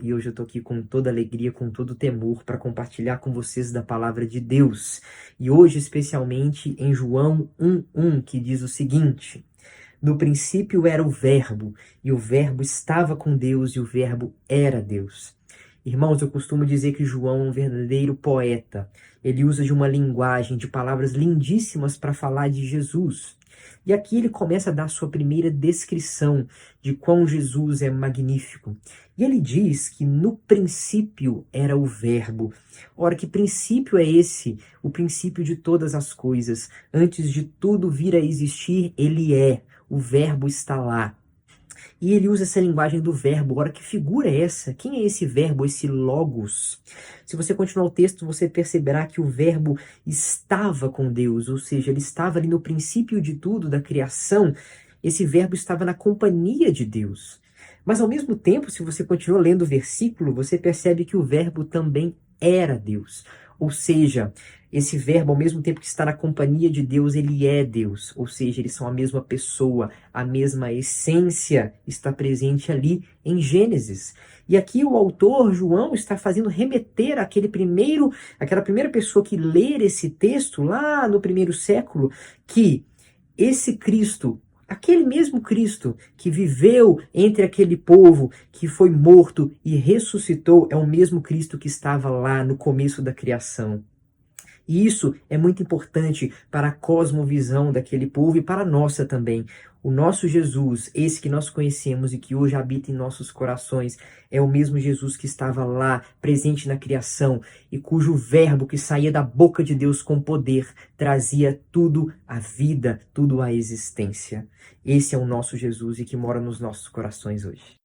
E hoje eu estou aqui com toda alegria, com todo temor, para compartilhar com vocês da palavra de Deus. E hoje, especialmente em João 1:1, que diz o seguinte: No princípio era o Verbo, e o Verbo estava com Deus, e o Verbo era Deus. Irmãos, eu costumo dizer que João é um verdadeiro poeta. Ele usa de uma linguagem, de palavras lindíssimas para falar de Jesus. E aqui ele começa a dar a sua primeira descrição de quão Jesus é magnífico. E ele diz que no princípio era o Verbo. Ora, que princípio é esse? O princípio de todas as coisas. Antes de tudo vir a existir, ele é. O Verbo está lá. E ele usa essa linguagem do verbo. Ora, que figura é essa? Quem é esse verbo, esse logos? Se você continuar o texto, você perceberá que o verbo estava com Deus, ou seja, ele estava ali no princípio de tudo, da criação. Esse verbo estava na companhia de Deus. Mas ao mesmo tempo, se você continua lendo o versículo, você percebe que o verbo também era Deus. Ou seja, esse verbo, ao mesmo tempo que está na companhia de Deus, ele é Deus. Ou seja, eles são a mesma pessoa, a mesma essência está presente ali em Gênesis. E aqui o autor, João, está fazendo remeter aquela primeira pessoa que ler esse texto lá no primeiro século, que esse Cristo, aquele mesmo Cristo que viveu entre aquele povo, que foi morto e ressuscitou, é o mesmo Cristo que estava lá no começo da criação. E isso é muito importante para a cosmovisão daquele povo e para a nossa também. O nosso Jesus, esse que nós conhecemos e que hoje habita em nossos corações, é o mesmo Jesus que estava lá, presente na criação, e cujo verbo que saía da boca de Deus com poder trazia tudo à vida, tudo à existência. Esse é o nosso Jesus e que mora nos nossos corações hoje.